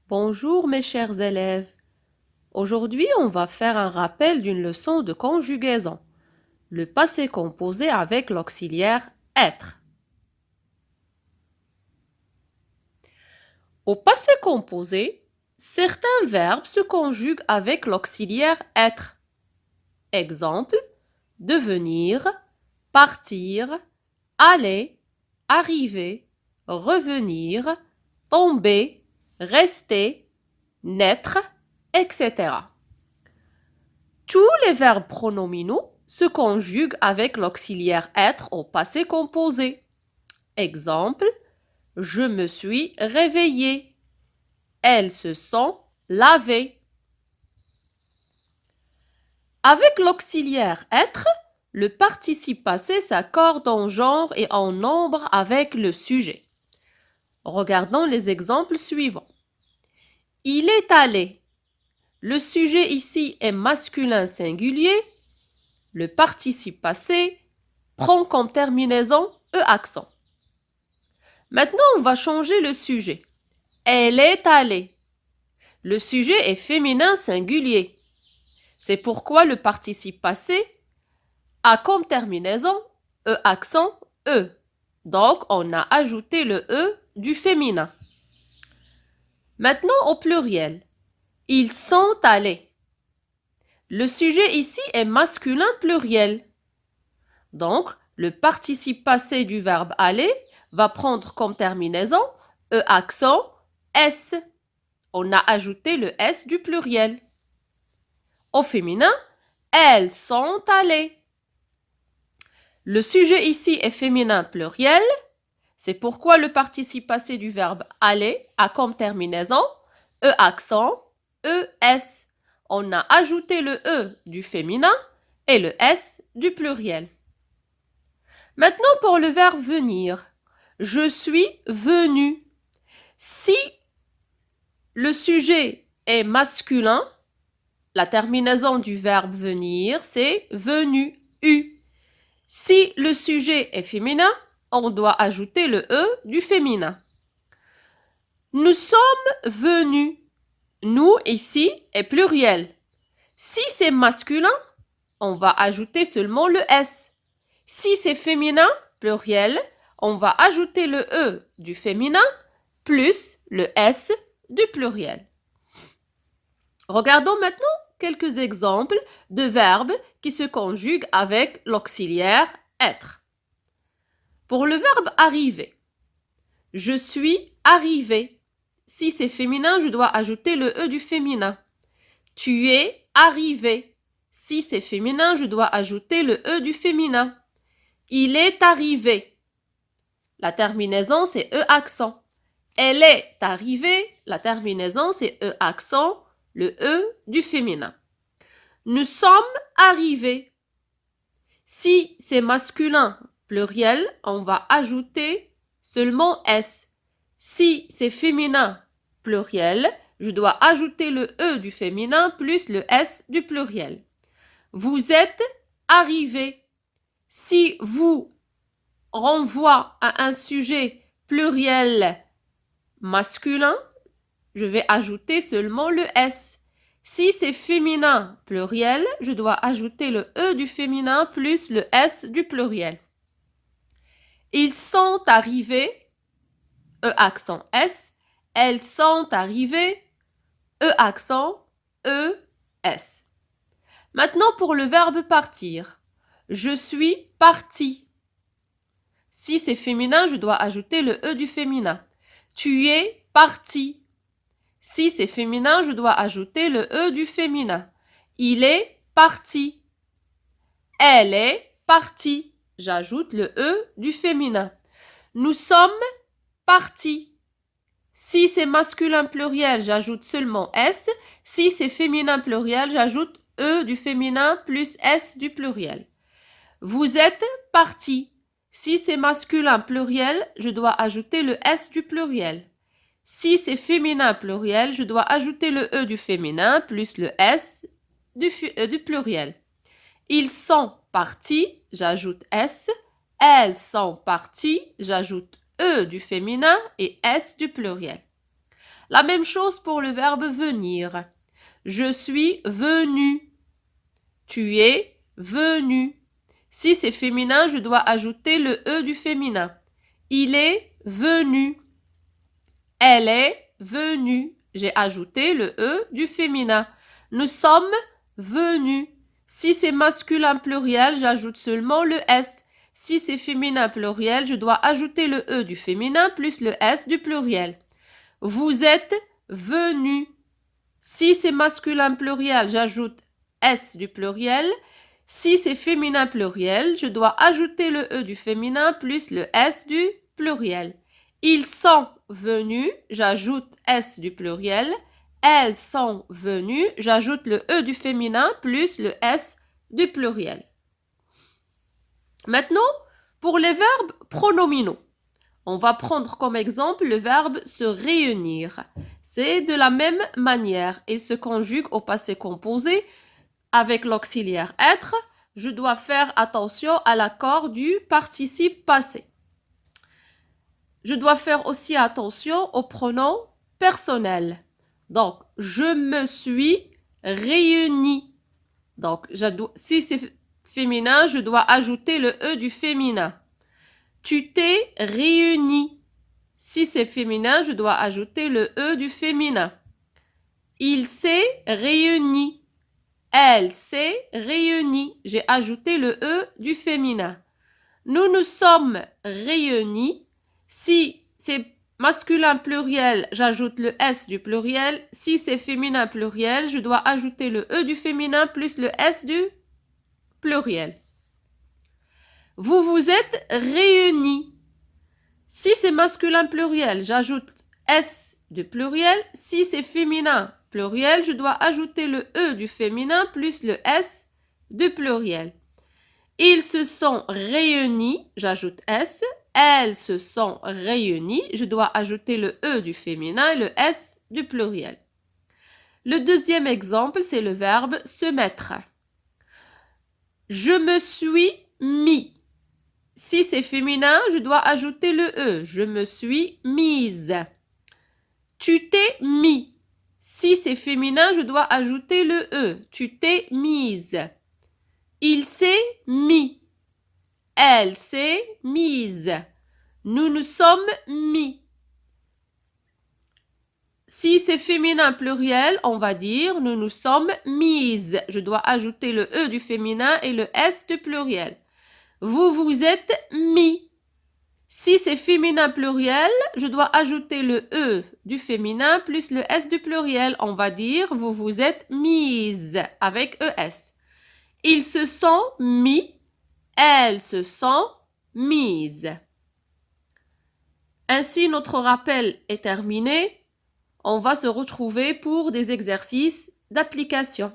Bonjour mes chers élèves. Aujourd'hui, on va faire un rappel d'une leçon de conjugaison. Le passé composé avec l'auxiliaire être. Au passé composé, certains verbes se conjuguent avec l'auxiliaire être. Exemple, devenir, partir, aller, arriver, revenir, tomber, rester, naître, etc. Tous les verbes pronominaux se conjuguent avec l'auxiliaire être au passé composé. Exemple, je me suis réveillée. Elles se sont lavées. Avec l'auxiliaire être, le participe passé s'accorde en genre et en nombre avec le sujet. Regardons les exemples suivants. Il est allé. Le sujet ici est masculin singulier. Le participe passé prend comme terminaison E accent. Maintenant, on va changer le sujet. Elle est allée. Le sujet est féminin singulier. C'est pourquoi le participe passé a comme terminaison E accent E. Donc, on a ajouté le E du féminin. Maintenant, au pluriel. Ils sont allés. Le sujet ici est masculin pluriel. Donc, le participe passé du verbe aller va prendre comme terminaison E accent S. On a ajouté le S du pluriel. Au féminin, elles sont allées. Le sujet ici est féminin pluriel. C'est pourquoi le participe passé du verbe aller a comme terminaison E accent ES. On a ajouté le E du féminin et le S du pluriel. Maintenant pour le verbe venir. Je suis venu. Si le sujet est masculin, la terminaison du verbe venir, c'est venu, U. Si le sujet est féminin, on doit ajouter le E du féminin. Nous sommes venus. Nous, ici, est pluriel. Si c'est masculin, on va ajouter seulement le S. Si c'est féminin, pluriel, on va ajouter le E du féminin plus le S du pluriel. Regardons maintenant quelques exemples de verbes qui se conjuguent avec l'auxiliaire être. Pour le verbe arriver, je suis arrivé. Si c'est féminin, je dois ajouter le E du féminin. Tu es arrivé. Si c'est féminin, je dois ajouter le E du féminin. Il est arrivé. La terminaison, c'est E accent. Elle est arrivée. La terminaison, c'est E accent, le E du féminin. Nous sommes arrivés. Si c'est masculin, pluriel, on va ajouter seulement S. Si c'est féminin, pluriel, je dois ajouter le E du féminin plus le S du pluriel. Vous êtes arrivés. Si vous renvoie à un sujet pluriel masculin, je vais ajouter seulement le S. Si c'est féminin pluriel, je dois ajouter le E du féminin plus le S du pluriel. Ils sont arrivés, E accent S. Elles sont arrivées, E accent E, S. Maintenant pour le verbe partir. Je suis parti. Si c'est féminin, je dois ajouter le E du féminin. Tu es parti. Si c'est féminin, je dois ajouter le E du féminin. Il est parti. Elle est partie. J'ajoute le E du féminin. Nous sommes partis. Si c'est masculin pluriel, j'ajoute seulement S. Si c'est féminin pluriel, j'ajoute E du féminin plus S du pluriel. Vous êtes partis. Si c'est masculin pluriel, je dois ajouter le S du pluriel. Si c'est féminin pluriel, je dois ajouter le E du féminin plus le S du pluriel. Ils sont partis, j'ajoute S. Elles sont parties, j'ajoute E du féminin et S du pluriel. La même chose pour le verbe venir. Je suis venu. Tu es venu. Si c'est féminin, je dois ajouter le E du féminin. Il est venu. Elle est venue. J'ai ajouté le E du féminin. Nous sommes venus. Si c'est masculin pluriel, j'ajoute seulement le S. Si c'est féminin pluriel, je dois ajouter le E du féminin plus le S du pluriel. Vous êtes venus. Si c'est masculin pluriel, j'ajoute S du pluriel. Si c'est féminin pluriel, je dois ajouter le E du féminin plus le S du pluriel. Ils sont venus, j'ajoute S du pluriel. Elles sont venues, j'ajoute le E du féminin plus le S du pluriel. Maintenant, pour les verbes pronominaux, on va prendre comme exemple le verbe se réunir. C'est de la même manière et se conjugue au passé composé avec l'auxiliaire être. Je dois faire attention à l'accord du participe passé. Je dois faire aussi attention au pronom personnel. Donc, je me suis réunie. Donc, si c'est féminin, je dois ajouter le E du féminin. Tu t'es réuni. Si c'est féminin, je dois ajouter le E du féminin. Il s'est réuni. Elle s'est réunie. J'ai ajouté le E du féminin. Nous nous sommes réunis. Si c'est masculin pluriel, j'ajoute le S du pluriel. Si c'est féminin pluriel, je dois ajouter le E du féminin plus le S du pluriel. Vous vous êtes réunis. Si c'est masculin pluriel, j'ajoute S du pluriel. Si c'est féminin pluriel, je dois ajouter le E du féminin plus le S du pluriel. Ils se sont réunis, j'ajoute S. Elles se sont réunies, je dois ajouter le E du féminin et le S du pluriel. Le deuxième exemple, c'est le verbe se mettre. Je me suis mis. Si c'est féminin, je dois ajouter le E. Je me suis mise. Tu t'es mis. Si c'est féminin, je dois ajouter le E. Tu t'es mise. Il s'est mis. Elle s'est mise. Nous nous sommes mis. Si c'est féminin pluriel, on va dire nous nous sommes mises. Je dois ajouter le E du féminin et le S du pluriel. Vous vous êtes mis. Si c'est féminin pluriel, je dois ajouter le E du féminin plus le S du pluriel. On va dire vous vous êtes mises avec ES. Ils se sont mis. Elles se sont mises. Ainsi, notre rappel est terminé. On va se retrouver pour des exercices d'application.